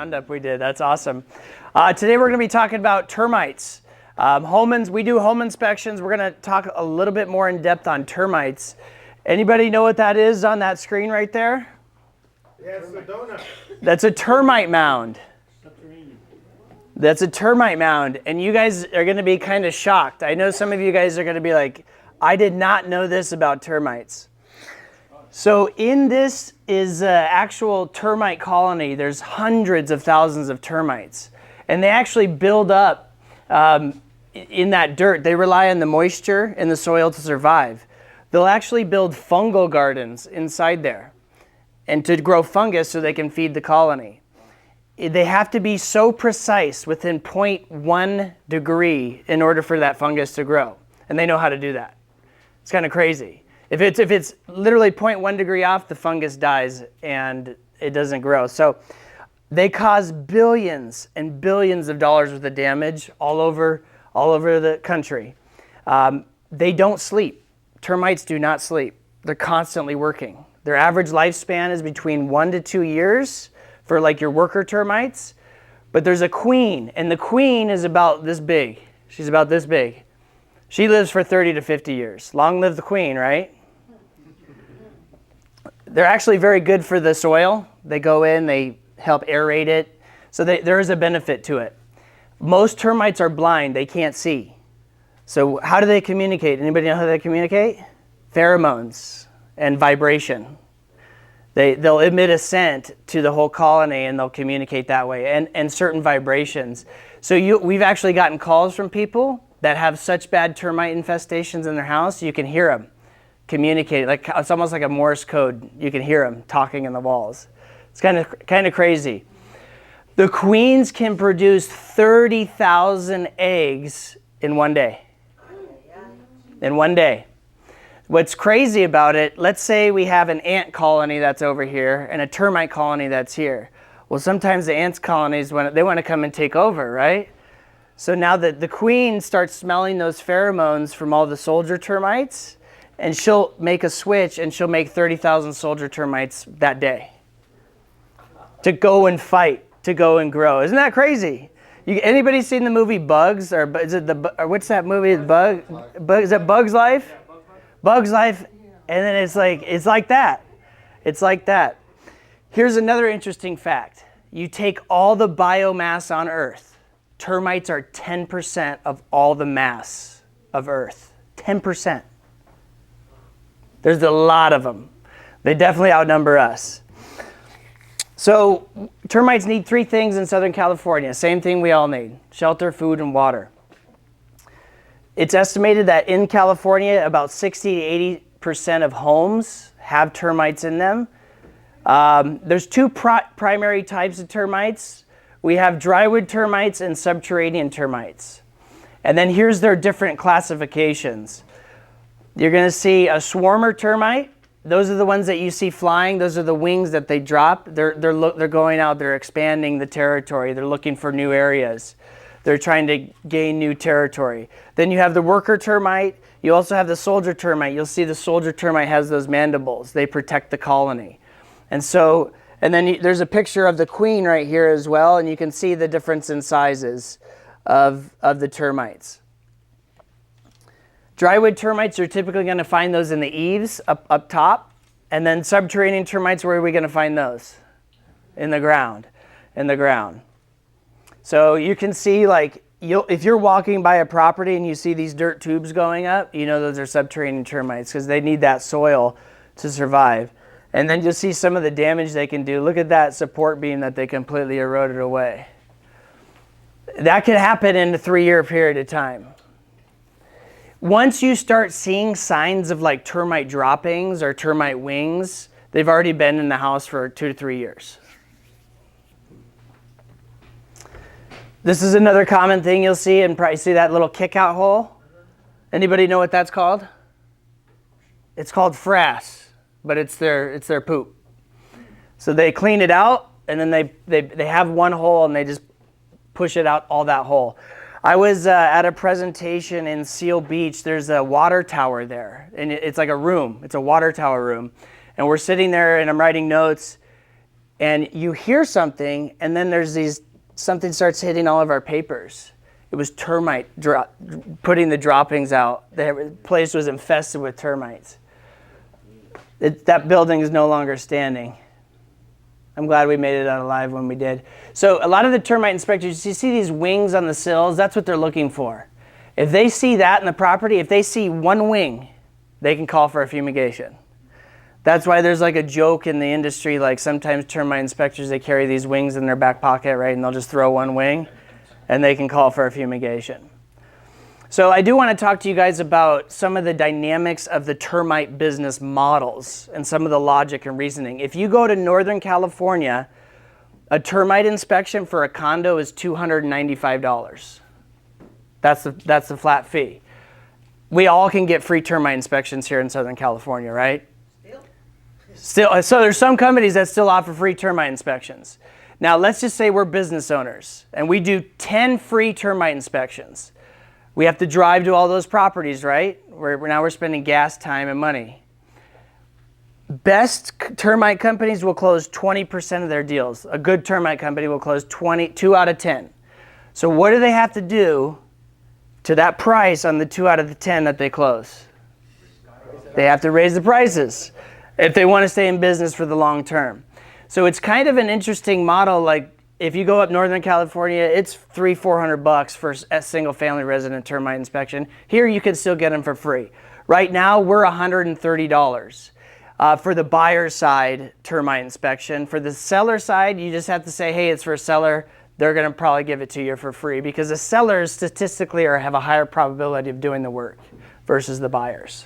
roundup we did. That's awesome. Today we're going to be talking about termites. We do home inspections. We're going to talk a little bit more in depth on termites. Anybody know what that is on that screen right there? Yeah, it's a donut. That's a termite mound. That's a termite mound, and you guys are going to be kind of shocked. I know some of you guys are going to be like, I did not know this about termites. So in this is an actual termite colony. There's hundreds of thousands of termites, and they actually build up in that dirt. They rely on the moisture in the soil to survive. They'll actually build fungal gardens inside there and to grow fungus so they can feed the colony. They have to be so precise within 0.1 degree in order for that fungus to grow. And they know how to do that. It's kind of crazy. If it's literally 0.1 degree off, the fungus dies and it doesn't grow. So they cause billions and billions of dollars worth of damage all over the country. They don't sleep. Termites do not sleep. They're constantly working. Their average lifespan is between 1 to 2 years for like your worker termites. But there's a queen, and the queen is about this big. She's about this big. She lives for 30 to 50 years. Long live the queen, right? They're actually very good for the soil. They go in, they help aerate it. So there is a benefit to it. Most termites are blind. They can't see. So how do they communicate? Anybody know how they communicate? Pheromones and vibration. They'll emit a scent to the whole colony and they'll communicate that way, and certain vibrations. So we've actually gotten calls from people that have such bad termite infestations in their house, you can hear them communicate. Like it's almost like a Morse code. You can hear them talking in the walls. It's kind of crazy. The queens can produce 30,000 eggs in one day. In one day. What's crazy about it, let's say we have an ant colony that's over here and a termite colony that's here. Well, sometimes the ants colonies, they want to come and take over, right? So now that the queen starts smelling those pheromones from all the soldier termites, and she'll make a switch and she'll make 30,000 soldier termites that day to go and fight, to go and grow. Isn't that crazy? Anybody seen the movie Bugs? Or is it what's that movie? Is it Bugs Life? Bugs Life, and then it's like that. It's like that. Here's another interesting fact. You take all the biomass on Earth. Termites are 10% of all the mass of Earth. 10%. There's a lot of them. They definitely outnumber us. So termites need 3 things in Southern California. Same thing we all need. Shelter, food, and water. It's estimated that in California, about 60 to 80% of homes have termites in them. There's 2 primary types of termites. We have drywood termites and subterranean termites. And then here's their different classifications. You're going to see a swarmer termite. Those are the ones that you see flying. Those are the wings that they drop. They're going out. They're expanding the territory. They're looking for new areas. They're trying to gain new territory. Then you have the worker termite. You also have the soldier termite. You'll see the soldier termite has those mandibles. They protect the colony. And then there's a picture of the queen right here as well, and you can see the difference in sizes of the termites. Drywood termites, you're typically going to find those in the eaves up top. And then subterranean termites, where are we going to find those? In the ground. In the ground. So you can see, like, if you're walking by a property and you see these dirt tubes going up, you know those are subterranean termites because they need that soil to survive. And then you'll see some of the damage they can do. Look at that support beam that they completely eroded away. That could happen in a 3-year period of time. Once you start seeing signs of like termite droppings or termite wings, they've already been in the house for 2 to 3 years. This is another common thing you'll see, and probably see that little kick-out hole. Anybody know what that's called? It's called frass, but it's their poop. So they clean it out, and then they have one hole, and they just push it out all that hole. I was at a presentation in Seal Beach. There's a water tower there, and it's like a room. It's a water tower room, and we're sitting there, and I'm writing notes. And you hear something, and then something starts hitting all of our papers. It was termite putting the droppings out. The place was infested with termites. That building is no longer standing. I'm glad we made it out alive when we did. So a lot of the termite inspectors, you see these wings on the sills, that's what they're looking for. If they see that in the property, if they see one wing, they can call for a fumigation. That's why there's like a joke in the industry, like sometimes termite inspectors, they carry these wings in their back pocket, right? And they'll just throw one wing and they can call for a fumigation. So I do want to talk to you guys about some of the dynamics of the termite business models and some of the logic and reasoning. If you go to Northern California, a termite inspection for a condo is $295. That's the flat fee. We all can get free termite inspections here in Southern California, right? Still, so there's some companies that still offer free termite inspections. Now let's just say we're business owners and we do 10 free termite inspections. We have to drive to all those properties, right? Now we're spending gas, time, and money. Best termite companies will close 20% of their deals. A good termite company will close 2 out of 10. So what do they have to do to that price on the 2 out of the 10 that they close? They have to raise the prices if they want to stay in business for the long term. So it's kind of an interesting model. Like if you go up Northern California, it's $300-400 for a single family resident termite inspection. Here you can still get them for free. Right now we're $130 for the buyer side termite inspection. For the seller side, you just have to say, hey, it's for a seller. They're going to probably give it to you for free because the sellers statistically have a higher probability of doing the work versus the buyers.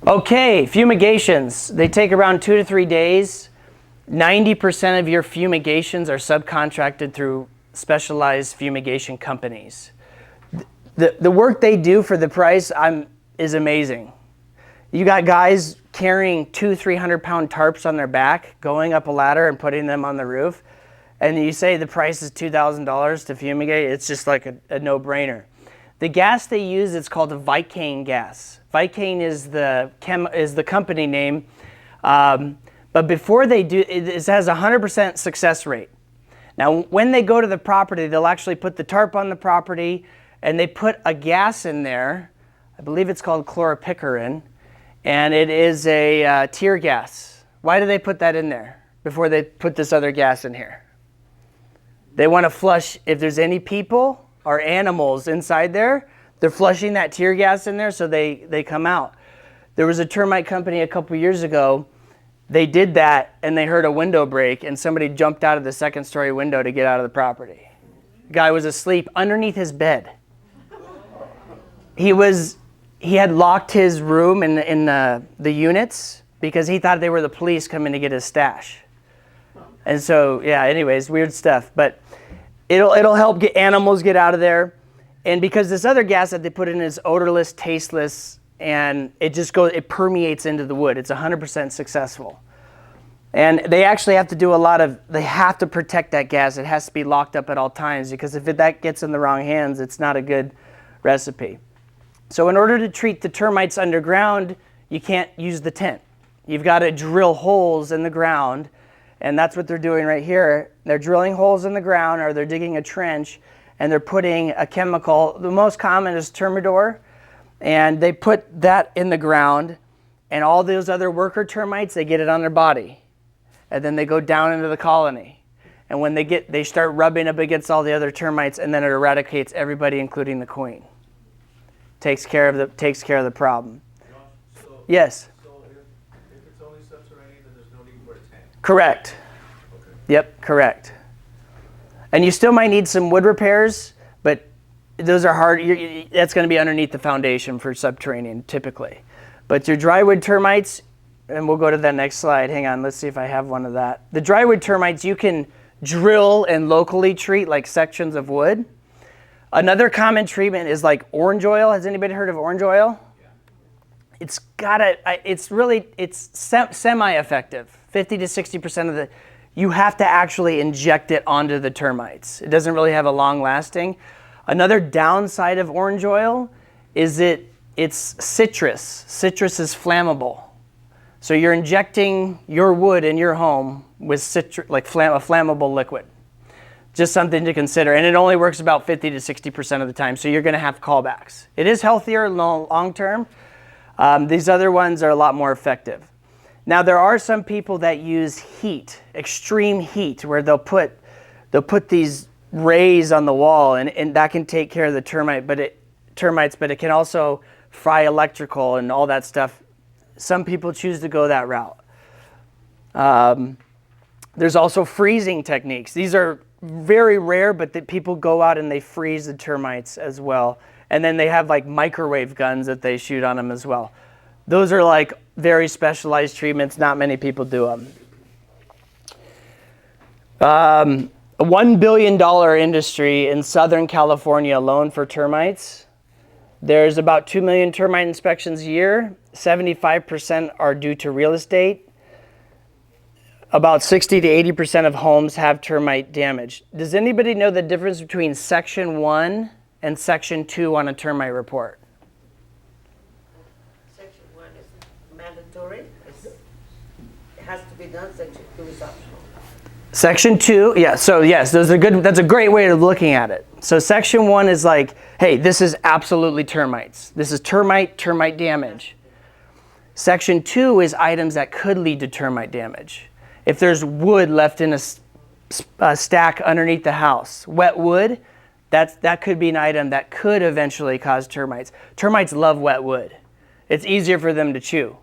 Okay, fumigations. They take around 2 to 3 days. 90% of your fumigations are subcontracted through specialized fumigation companies. The work they do for the price is amazing. You got guys carrying 200-300 pound tarps on their back, going up a ladder and putting them on the roof. And you say the price is $2,000 to fumigate, it's just like a no-brainer. The gas they use is called a Vicane gas. Vicane is the company name, but before they do, it has a 100% success rate. Now, when they go to the property, they'll actually put the tarp on the property, and they put a gas in there. I believe it's called chloropicarin, and it is a tear gas. Why do they put that in there before they put this other gas in here? They want to flush if there's any people or animals inside there. They're flushing that tear gas in there so they come out. There was a termite company a couple years ago. They did that and they heard a window break and somebody jumped out of the second story window to get out of the property. The guy was asleep underneath his bed. He had locked his room in the units because he thought they were the police coming to get his stash. And so, yeah, anyways, weird stuff. But it'll help animals get out of there. And because this other gas that they put in is odorless, tasteless, and it permeates into the wood. It's 100% successful. And they actually have to do they have to protect that gas. It has to be locked up at all times because if that gets in the wrong hands, it's not a good recipe. So in order to treat the termites underground, you can't use the tent. You've got to drill holes in the ground, and that's what they're doing right here. They're drilling holes in the ground, or they're digging a trench, and they're putting a chemical. The most common is Termidor, and they put that in the ground, and all those other worker termites, they get it on their body, and then they go down into the colony. And when they start rubbing up against all the other termites, and then it eradicates everybody, including the queen. Takes care of the problem. Yes. So if it's only subterranean, then there's no need for a tank. Correct. Okay. Yep, correct. And you still might need some wood repairs, but those are hard. That's going to be underneath the foundation for subterranean, typically. But your drywood termites, and we'll go to that next slide. Hang on, let's see if I have one of that. The drywood termites, you can drill and locally treat like sections of wood. Another common treatment is like orange oil. Has anybody heard of orange oil? Yeah. It's semi-effective. 50 to 60% you have to actually inject it onto the termites. It doesn't really have a long lasting. Another downside of orange oil is it's citrus. Citrus is flammable. So you're injecting your wood in your home with a flammable liquid. Just something to consider. And it only works about 50 to 60% of the time, so you're going to have callbacks. It is healthier long term. These other ones are a lot more effective. Now, there are some people that use heat, extreme heat, where they'll put these rays on the wall, and that can take care of the termites, but it can also fry electrical and all that stuff. Some people choose to go that route. There's also freezing techniques. These are very rare, but people go out and they freeze the termites as well. And then they have like microwave guns that they shoot on them as well. Those are like very specialized treatments. Not many people do them. A $1 billion industry in Southern California alone for termites. There's about 2 million termite inspections a year. 75% are due to real estate. About 60 to 80% of homes have termite damage. Does anybody know the difference between Section 1 and Section 2 on a termite report? Section 1 is mandatory. It has to be done. Section 2 is optional. Section 2, yeah, so yes, that's a great way of looking at it. So Section 1 is like, hey, this is absolutely termites. This is termite damage. Section 2 is items that could lead to termite damage. If there's wood left in a stack underneath the house, wet wood, that could be an item that could eventually cause termites. Termites love wet wood. It's easier for them to chew.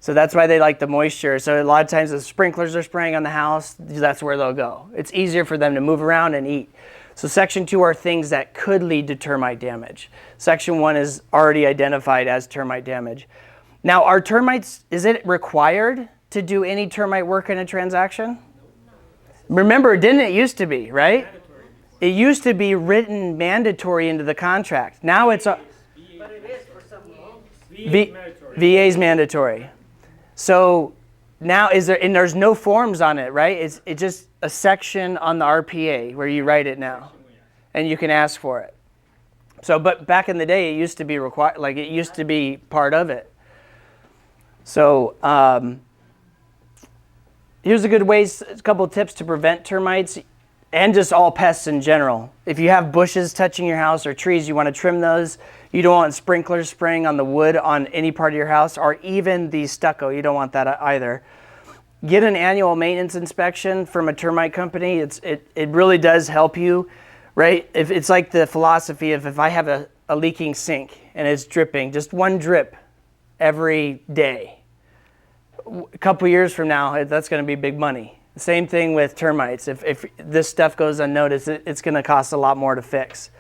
So that's why they like the moisture. So a lot of times the sprinklers are spraying on the house, that's where they'll go. It's easier for them to move around and eat. So Section 2 are things that could lead to termite damage. Section 1 is already identified as termite damage. Now, are termites, is it required to do any termite work in a transaction? Remember, didn't it used to be, right? It used to be written mandatory into the contract. Now it's a... But it is for some homes. VA's mandatory. So now there's no forms on it, right? It's just a section on the RPA where you write it now, and you can ask for it. So, but back in the day, it used to be required, like it used to be part of it. So here's a couple of tips to prevent termites and just all pests in general. If you have bushes touching your house or trees, you want to trim those. You don't want sprinklers spraying on the wood on any part of your house, or even the stucco. You don't want that either. Get an annual maintenance inspection from a termite company. It really does help you, right? If it's like the philosophy of if I have a leaking sink and it's dripping, just one drip every day. A couple years from now, that's going to be big money. Same thing with termites. If this stuff goes unnoticed, it's going to cost a lot more to fix.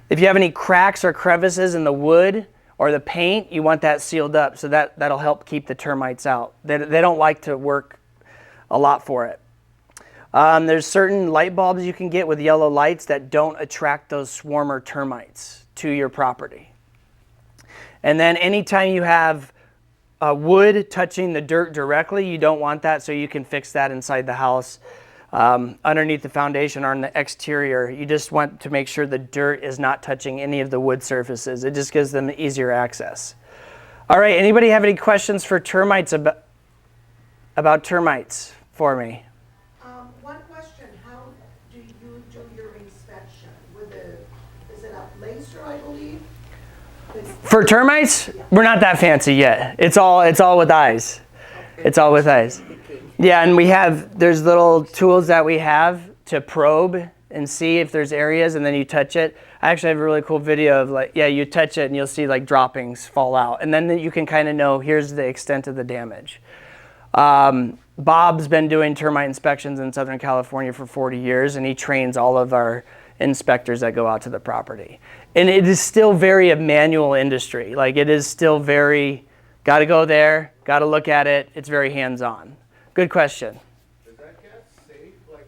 If you have any cracks or crevices in the wood or the paint, you want that sealed up, so that'll help keep the termites out. They don't like to work a lot for it. There's certain light bulbs you can get with yellow lights that don't attract those swarmer termites to your property. And then anytime you have wood touching the dirt directly, you don't want that, so you can fix that inside the house. Underneath the foundation or on the exterior, you just want to make sure the dirt is not touching any of the wood surfaces. It just gives them easier access. All right, anybody have any questions for termites about termites for me? One question, how do you do your inspection? Is it a laser, I believe? For termites, we're not that fancy yet. It's all with eyes. It's all with eyes. Yeah, and there's little tools that we have to probe and see if there's areas, and then you touch it. I actually have a really cool video of you touch it and you'll see like droppings fall out. And then you can kind of know here's the extent of the damage. Bob's been doing termite inspections in Southern California for 40 years, and he trains all of our inspectors that go out to the property. And it is still very a manual industry. Like it is still very, got to go there, got to look at it. It's very hands-on. Good question. Is that gas safe? Like,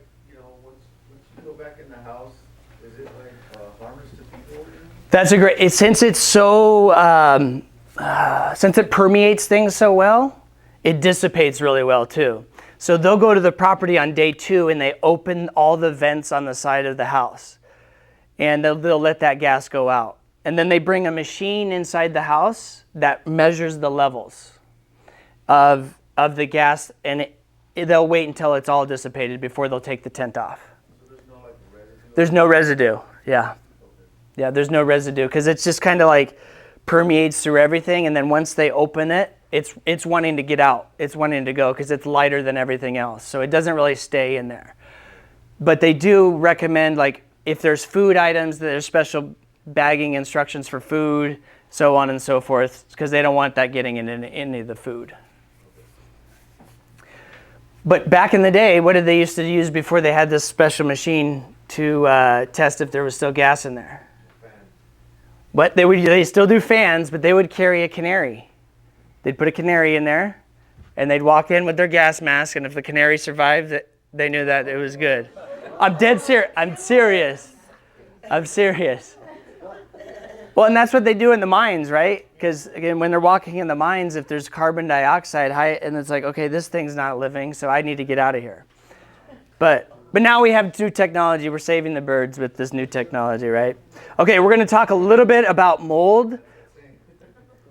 once you go back in the house, is it like harmless to people? That's a great, since it's so, since it permeates things so well, it dissipates really well too. So they'll go to the property on day 2 and they open all the vents on the side of the house. And they'll let that gas go out. And then they bring a machine inside the house that measures the levels of of the gas, and they'll wait until it's all dissipated before they'll take the tent off. So there's no like residue? There's no residue. Yeah. Yeah, there's no residue because it's just kind of like permeates through everything, and then once they open it, it's wanting to get out. It's wanting to go because it's lighter than everything else. So it doesn't really stay in there. But they do recommend, like, if there's food items, there's special bagging instructions for food, so on and so forth, because they don't want that getting into any of the food. But back in the day, what did they used to use before they had this special machine to test if there was still gas in there? Fan. What they still do fans, but they would carry a canary. They'd put a canary in there, and they'd walk in with their gas mask, and if the canary survived, they knew that it was good. I'm dead serious. I'm serious. I'm serious. Well, and that's what they do in the mines, right? Because, again, when they're walking in the mines, if there's carbon dioxide high, and it's like, okay, this thing's not living, so I need to get out of here. But now we have new technology. We're saving the birds with this new technology, right? Okay, we're going to talk a little bit about mold.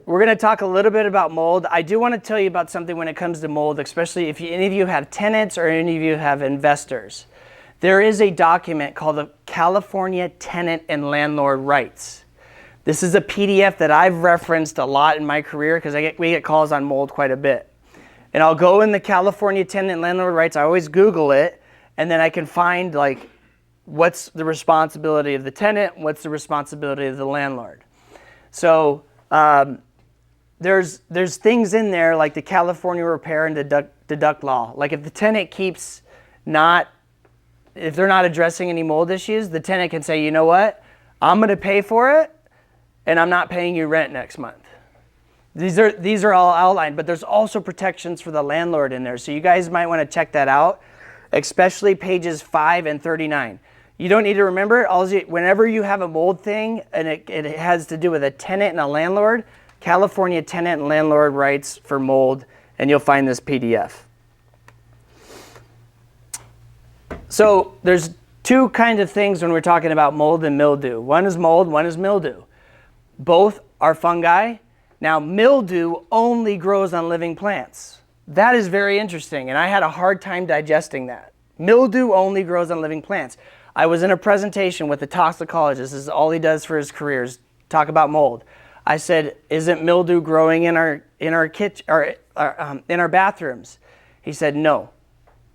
I do want to tell you about something when it comes to mold, especially if any of you have tenants or any of you have investors. There is a document called the California Tenant and Landlord Rights. This is a PDF that I've referenced a lot in my career because we get calls on mold quite a bit. And I'll go in the California Tenant and Landlord Rights. I always Google it, and then I can find, like, what's the responsibility of the tenant, what's the responsibility of the landlord. So there's things in there like the California Repair and Deduct Law. Like, if the tenant if they're not addressing any mold issues, the tenant can say, you know what, I'm going to pay for it, and I'm not paying you rent next month. These are all outlined, but there's also protections for the landlord in there. So you guys might want to check that out, especially pages 5 and 39. You don't need to remember it. Whenever you have a mold thing and it has to do with a tenant and a landlord, California Tenant and Landlord Rights for mold, and you'll find this PDF. So there's two kinds of things when we're talking about mold and mildew. One is mold, one is mildew. Both are fungi. Now, mildew only grows on living plants. That is very interesting, and I had a hard time digesting that. Mildew only grows on living plants. I was in a presentation with a toxicologist. This is all he does for his career is talk about mold. I said, "Isn't mildew growing in our kitchen or in our bathrooms?" He said, "No.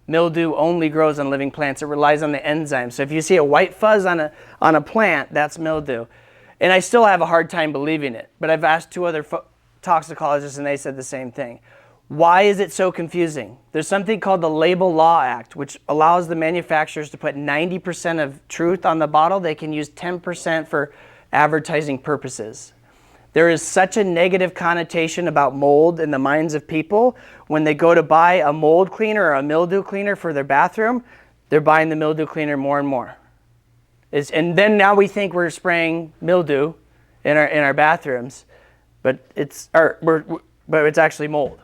Mildew only grows on living plants. It relies on the enzymes. So if you see a white fuzz on a plant, that's mildew." And I still have a hard time believing it. But I've asked two other toxicologists, and they said the same thing. Why is it so confusing? There's something called the Label Law Act, which allows the manufacturers to put 90% of truth on the bottle. They can use 10% for advertising purposes. There is such a negative connotation about mold in the minds of people. When they go to buy a mold cleaner or a mildew cleaner for their bathroom, they're buying the mildew cleaner more and more. And then now we think we're spraying mildew in our bathrooms, but it's actually mold.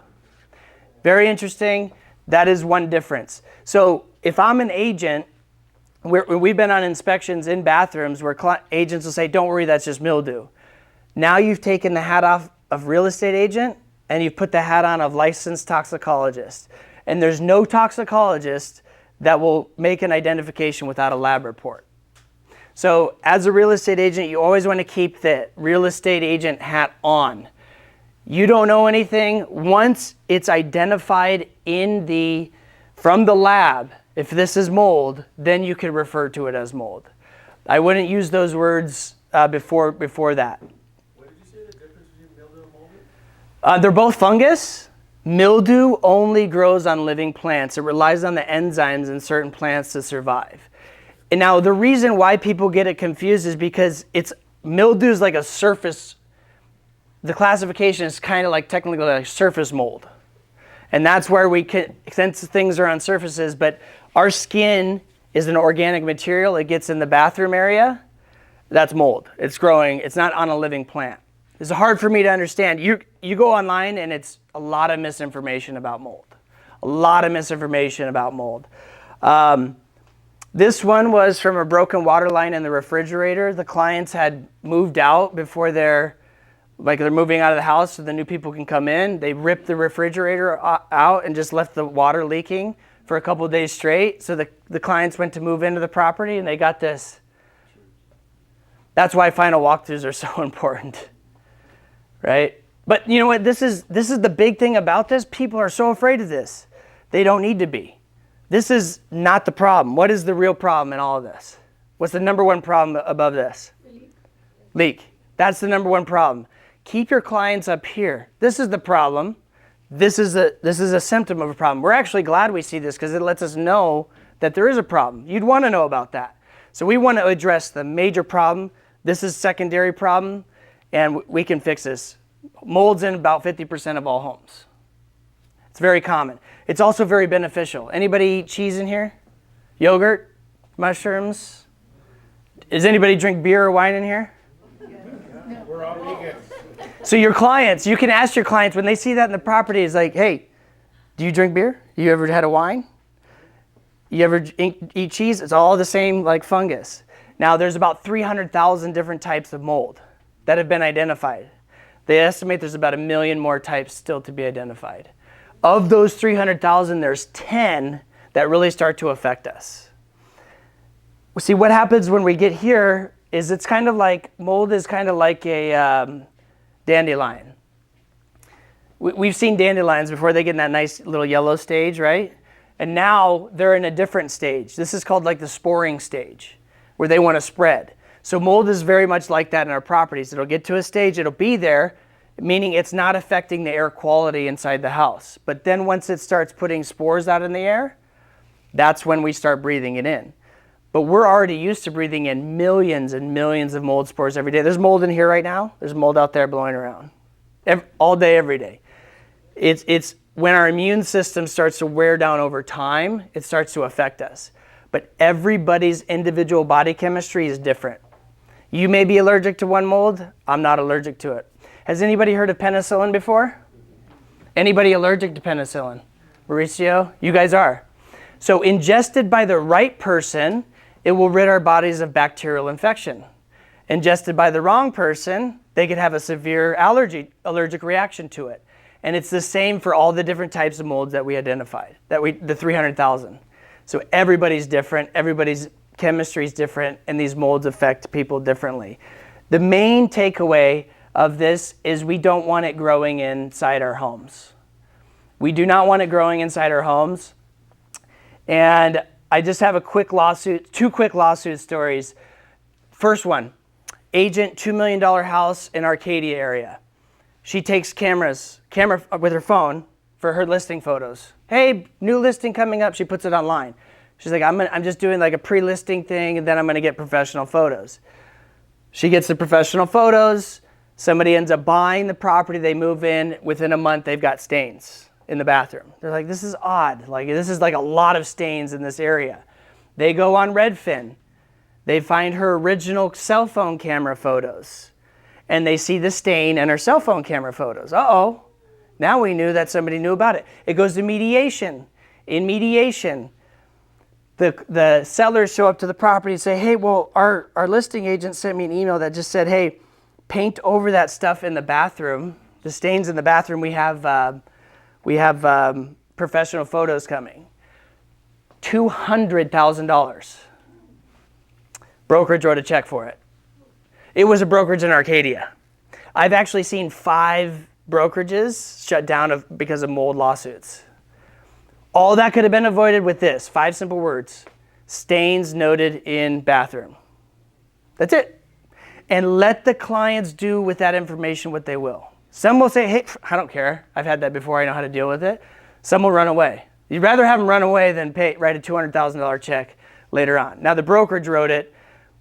Very interesting. That is one difference. So if I'm an agent, we've been on inspections in bathrooms where agents will say, "Don't worry, that's just mildew." Now you've taken the hat off of real estate agent and you've put the hat on of licensed toxicologist. And there's no toxicologist that will make an identification without a lab report. So as a real estate agent, you always want to keep the real estate agent hat on. You don't know anything. Once it's identified from the lab, if this is mold, then you can refer to it as mold. I wouldn't use those words before that. What did you say the difference between mildew and mold is? They're both fungus. Mildew only grows on living plants. It relies on the enzymes in certain plants to survive. And now the reason why people get it confused is because mildew is like a surface. The classification is kind of like technically like surface mold. And that's where since things are on surfaces, but our skin is an organic material. It gets in the bathroom area. That's mold. It's growing. It's not on a living plant. It's hard for me to understand. You go online and it's a lot of misinformation about mold. A lot of misinformation about mold. This one was from a broken water line in the refrigerator. The clients had moved out before their like they're moving out of the house so the new people can come in. They ripped the refrigerator out and just left the water leaking for a couple of days straight. So the clients went to move into the property and they got this. That's why final walkthroughs are so important, right? But you know what? This is the big thing about this. People are so afraid of this. They don't need to be. This is not the problem. What is the real problem in all of this? What's the number one problem above this? Leak. That's the number one problem. Keep your clients up here. This is the problem. This is a symptom of a problem. We're actually glad we see this because it lets us know that there is a problem. You'd want to know about that. So we want to address the major problem. This is secondary problem, and we can fix this. Mold's in about 50% of all homes. It's very common. It's also very beneficial. Anybody eat cheese in here? Yogurt? Mushrooms? Does anybody drink beer or wine in here? We're all vegan. So your clients, you can ask your clients when they see that in the property, it's like, hey, do you drink beer? You ever had a wine? You ever eat cheese? It's all the same like fungus. Now there's about 300,000 different types of mold that have been identified. They estimate there's about 1 million more types still to be identified. Of those 300,000, there's 10 that really start to affect us. See, what happens when we get here is it's kind of like, mold is kind of like a dandelion. We've seen dandelions before. They get in that nice little yellow stage, right? And now they're in a different stage. This is called like the sporing stage, where they want to spread. So mold is very much like that in our properties. It'll get to a stage, it'll be there, meaning it's not affecting the air quality inside the house. But then once it starts putting spores out in the air, that's when we start breathing it in. But we're already used to breathing in millions and millions of mold spores every day. There's mold in here right now. There's mold out there blowing around. All day, every day. It's when our immune system starts to wear down over time, it starts to affect us. But everybody's individual body chemistry is different. You may be allergic to one mold. I'm not allergic to it. Has anybody heard of penicillin before? Anybody allergic to penicillin? Mauricio, you guys are. So ingested by the right person, it will rid our bodies of bacterial infection. Ingested by the wrong person, they could have a severe allergic reaction to it. And it's the same for all the different types of molds that we identified, the 300,000. So everybody's different, everybody's chemistry is different, and these molds affect people differently. The main takeaway of this is we don't want it growing inside our homes. We do not want it growing inside our homes. And I just have two quick lawsuit stories. First one, agent, $2 million house in Arcadia area. She takes camera with her phone for her listing photos. Hey, new listing coming up. She puts it online. She's like, I'm just doing like a pre-listing thing, and then I'm going to get professional photos. She gets the professional photos. Somebody ends up buying the property. They move in. Within a month, they've got stains in the bathroom. They're like, this is odd. Like, this is like a lot of stains in this area. They go on Redfin. They find her original cell phone camera photos. And they see the stain in her cell phone camera photos. Uh-oh. Now we knew that somebody knew about it. It goes to mediation. In mediation, the sellers show up to the property and say, hey, well, our listing agent sent me an email that just said, hey, paint over that stuff in the bathroom, the stains in the bathroom. We have professional photos coming. $200,000. Brokerage wrote a check for it. It was a brokerage in Arcadia. I've actually seen 5 brokerages shut down because of mold lawsuits. All that could have been avoided with this. 5 simple words. Stains noted in bathroom. That's it. And let the clients do with that information what they will. Some will say, hey, I don't care. I've had that before. I know how to deal with it. Some will run away. You'd rather have them run away than write a $200,000 check later on. Now the brokerage wrote it,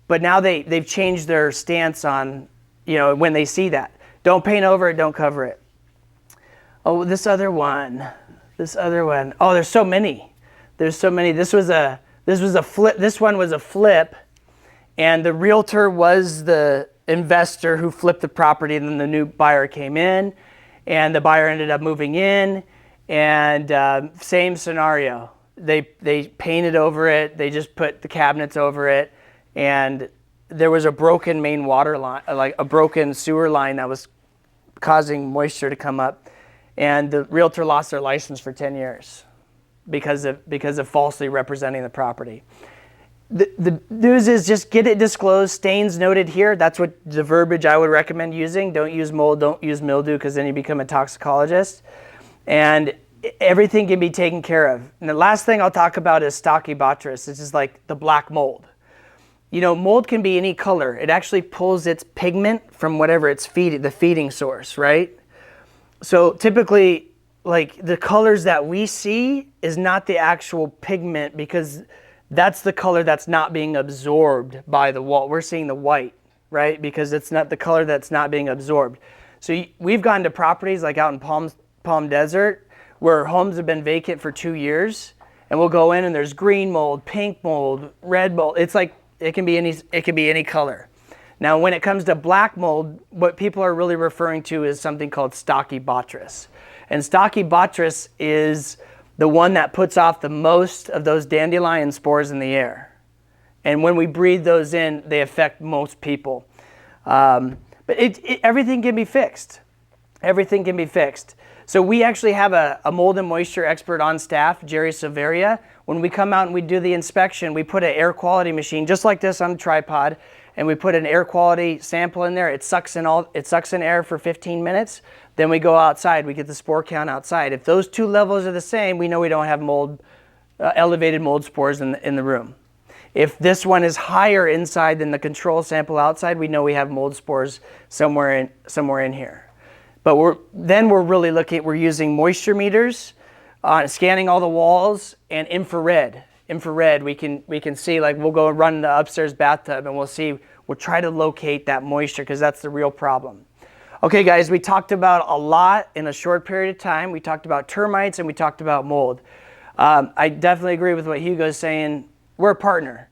but now they've changed their stance on, when they see that. Don't paint over it, don't cover it. Oh, this other one. Oh, there's so many. This was a flip. This one was a flip, and the realtor was the investor who flipped the property, and then the new buyer came in, and the buyer ended up moving in, and same scenario. They painted over it. They just put the cabinets over it, and there was a broken main water line, like a broken sewer line that was causing moisture to come up. And the realtor lost their license for 10 years because of falsely representing the property. The news is just get it disclosed, stains noted here. That's what the verbiage I would recommend using. Don't use mold, don't use mildew, because then you become a toxicologist. And everything can be taken care of. And the last thing I'll talk about is Stachybotrys. This is like the black mold. You know, mold can be any color. It actually pulls its pigment from whatever it's the feeding source, right? So typically, like the colors that we see is not the actual pigment, because that's the color that's not being absorbed by the wall. We're seeing the white, right? Because it's not the color that's not being absorbed. So we've gone to properties like out in Palm Desert where homes have been vacant for 2 years, and we'll go in and there's green mold, pink mold, red mold. It's like it can be any color. Now, when it comes to black mold, what people are really referring to is something called Stachybotrys. And Stachybotrys is the one that puts off the most of those dandelion spores in the air. And when we breathe those in, they affect most people. But everything can be fixed. Everything can be fixed. So we actually have a mold and moisture expert on staff, Jerry Silveria. When we come out and we do the inspection, we put an air quality machine just like this on a tripod, and we put an air quality sample in there. It sucks in air for 15 minutes. Then we go outside. We get the spore count outside. If those two levels are the same, we know we don't have mold, elevated mold spores in the room. If this one is higher inside than the control sample outside, we know we have mold spores somewhere in here. But we're really looking. We're using moisture meters, scanning all the walls, and infrared. Infrared, we can see, like we'll go and run in the upstairs bathtub and we'll try to locate that moisture, because that's the real problem. Okay guys, we talked about a lot in a short period of time. We talked about termites and we talked about mold. I definitely agree with what Hugo's saying. We're a partner.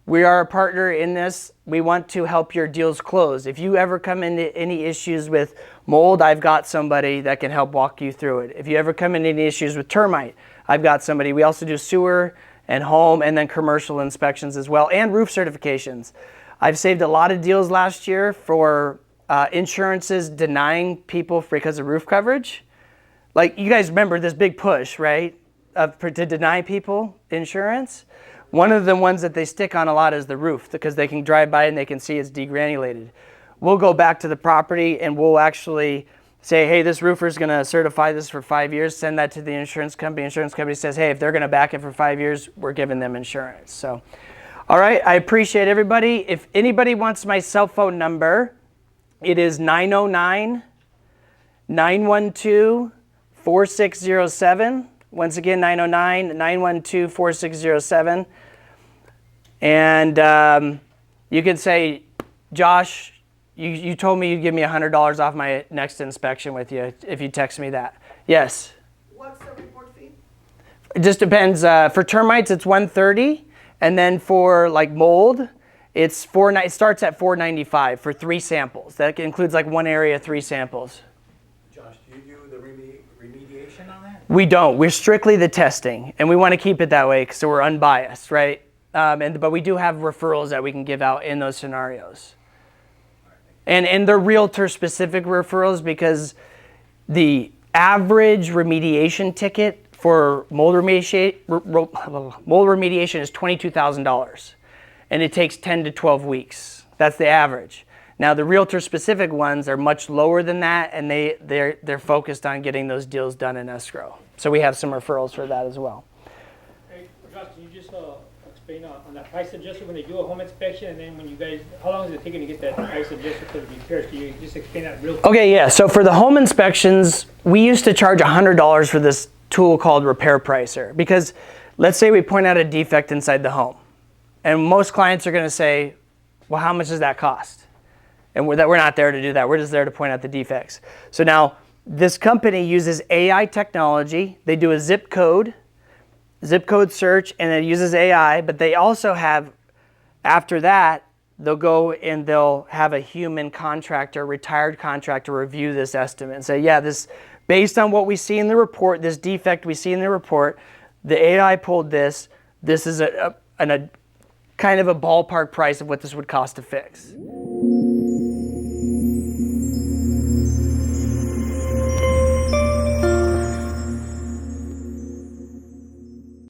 We are a partner in this. We want to help your deals close. If you ever come into any issues with mold, I've got somebody that can help walk you through it. If you ever come into any issues with termite, I've got somebody. We also do sewer and home and then commercial inspections as well, and roof certifications. I've saved a lot of deals last year for insurances denying people because of roof coverage. Like, you guys remember this big push, right, to deny people insurance? One of the ones that they stick on a lot is the roof, because they can drive by and they can see it's degranulated. We'll go back to the property and we'll actually say, hey, this roofer's going to certify this for 5 years, send that to the insurance company. Insurance company says, hey, if they're going to back it for 5 years, we're giving them insurance. So, all right, I appreciate everybody. If anybody wants my cell phone number, it is 909-912-4607. Once again, 909-912-4607. And you can say, Josh, you told me you'd give me $100 off my next inspection with you if you text me that. Yes? What's the report fee? It just depends. For termites, it's $130. And then for like mold, it starts at $495 for 3 samples. That includes like one area, 3 samples. Josh, do you do the remediation on that? We don't. We're strictly the testing, and we want to keep it that way so we're unbiased, right? But we do have referrals that we can give out in those scenarios. And they're realtor-specific referrals, because the average remediation ticket for mold remediation is $22,000. And it takes 10 to 12 weeks. That's the average. Now, the realtor-specific ones are much lower than that, and they're focused on getting those deals done in escrow. So we have some referrals for that as well. Hey, Josh, can you just explain on that price adjuster when they do a home inspection, and then when you guys, how long is it taking to get that price adjuster for the repairs? Can you just explain that real quick? Okay, yeah. So for the home inspections, we used to charge $100 for this tool called Repair Pricer, because let's say we point out a defect inside the home. And most clients are going to say, well, how much does that cost? And we're not there to do that. We're just there to point out the defects. So now this company uses AI technology. They do a zip code search, and it uses AI. But they also have, after that, they'll go and they'll have a human contractor, retired contractor, review this estimate and say, yeah, this, based on what we see in the report, this defect we see in the report, the AI pulled this. This is a kind of a ballpark price of what this would cost to fix.